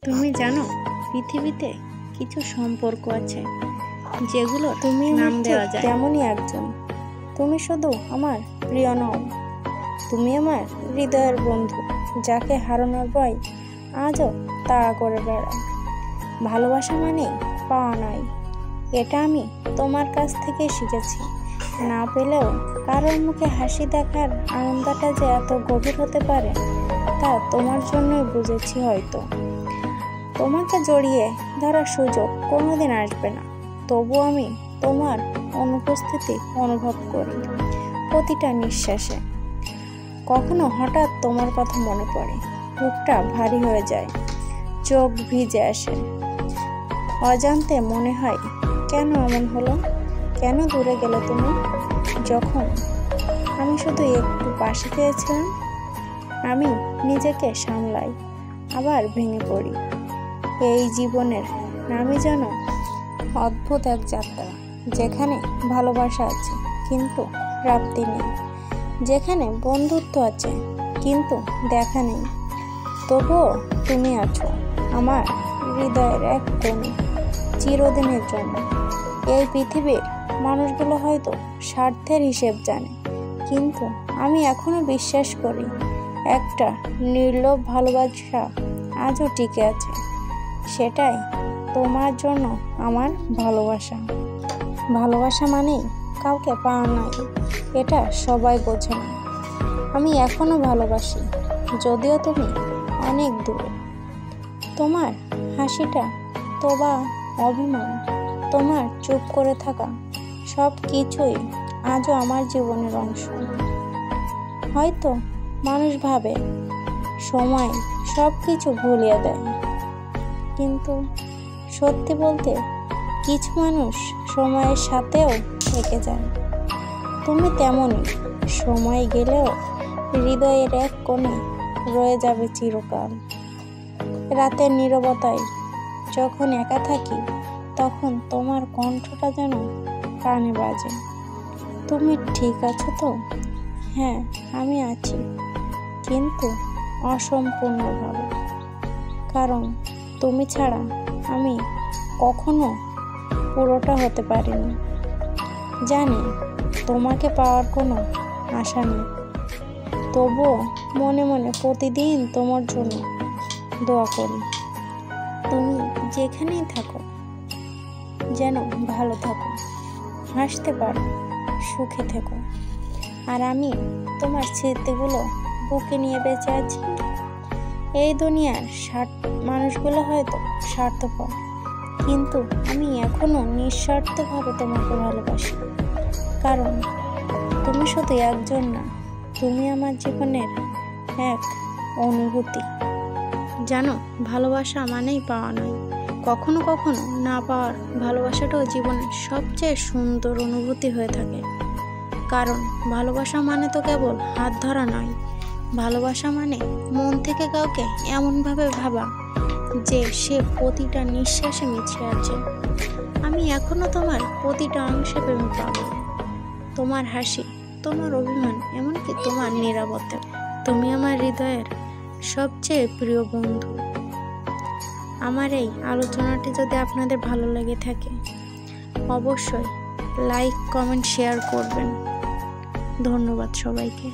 তুমি জানো, পৃথিবীতে কিছু সম্পর্ক আছে যেগুলো তুমি নাম দেওয়া যায়। তেমনই একজন তুমি, শুধু আমার প্রিয় নও, তুমি আমার হৃদয়ের বন্ধু, যাকে হারানোর ভয় আজও তাড়া করে বেড়ায়। ভালোবাসা মানে পাওয়া নয়, এটা আমি তোমার কাছ থেকে শিখেছি। না পেলেও কারোর মুখে হাসি দেখার আনন্দটা যে এত গভীর হতে পারে তা তোমার জন্যই বুঝেছি। হয়তো তোমাকে জড়িয়ে ধরার সুযোগ কোনোদিন আসবে না, তবু আমি তোমার অনুপস্থিতি অনুভব করি প্রতিটা নিঃশ্বাসে। কখনো হঠাৎ তোমার কথা মনে পড়ে, বুকটা ভারী হয়ে যায়, চোখ ভিজে আসে। অজান্তে মনে হয়, কেন এমন হলো, কেন দূরে গেলে তুমি, যখন আমি শুধু একটু পাশে পেয়েছিলাম। আমি নিজেকে সামলাই, আবার ভেঙে পড়ি। এই জীবনের নামই যেন অদ্ভুত এক যাত্রা, যেখানে ভালোবাসা আছে কিন্তু প্রাপ্তি নেই, যেখানে বন্ধুত্ব আছে কিন্তু দেখা নেই। তবুও তুমি আছো আমার হৃদয়ের এক কোণে, চিরদিনের জন্য। এই পৃথিবীর মানুষগুলো হয়তো স্বার্থের হিসেব জানে, কিন্তু আমি এখনো বিশ্বাস করি একটা নির্লোভ ভালোবাসা আজও টিকে আছে। সেটাই তোমার জন্য আমার ভালোবাসা। ভালোবাসা মানেই কাউকে পাওয়া নয়, এটা সবাই বোঝে না। আমি এখনো ভালোবাসি, যদিও তুমি অনেক দূরে। তোমার হাসিটা, তোমার অভিমান, তোমার চুপ করে থাকা, সব কিছুই আজও আমার জীবনের অংশ। হয়তো মানুষ ভাবে সময় সব কিছু ভুলিয়ে দেয়, কিন্তু সত্যি বলতে কিছু মানুষ সময়ের সাথেও থেকে যায়। তুমি তেমনই, সময় গেলেও হৃদয়ের এক কোণে রয়ে যাবে চিরকাল। রাতের নীরবতায় যখন একা থাকি, তখন তোমার কণ্ঠটা যেন কানে বাজে। তুমি ঠিক আছো তো? হ্যাঁ, আমি আছি, কিন্তু অসম্পূর্ণভাবে, কারণ তুমি ছাড়া আমি কখনো পুরোটা হতে পারিনি। জানি তোমাকে পাওয়ার কোনো আশা নেই, তবুও মনে মনে প্রতিদিন তোমার জন্য দোয়া করি। তুমি যেখানেই থাকো যেন ভালো থাকো, হাসতে পারো, সুখে থেকো। আর আমি তোমার স্মৃতিগুলো বুকে নিয়ে বেঁচে আছি। এই দুনিয়ার মানুষগুলো হয়তো স্বার্থপর, কিন্তু আমি এখনো নিঃস্বার্থভাবে তোমাকে ভালোবাসি, কারণ তুমি শুধু একজন না, তুমি আমার জীবনের এক অনুভূতি। জানো, ভালোবাসা মানেই পাওয়া নয়, কখনো কখনো না পাওয়ার ভালোবাসাটাও জীবনের সবচেয়ে সুন্দর অনুভূতি হয়ে থাকে। কারণ ভালোবাসা মানে তো কেবল হাত ধরা নয়, ভালোবাসা মানে মন থেকে কাউকে এমনভাবে ভাবা যে সে প্রতিটা নিঃশ্বাসে মিশে আছে। আমি এখনো তোমার প্রতিটা অংশে প্রেমে পাবো, তোমার হাসি, তোমার অভিমান, এমনকি তোমার নীরবতা। তুমি আমার হৃদয়ের সবচেয়ে প্রিয় বন্ধু। আমার এই আলোচনাটি যদি আপনাদের ভালো লেগে থাকে, অবশ্যই লাইক, কমেন্ট, শেয়ার করবেন। ধন্যবাদ সবাইকে।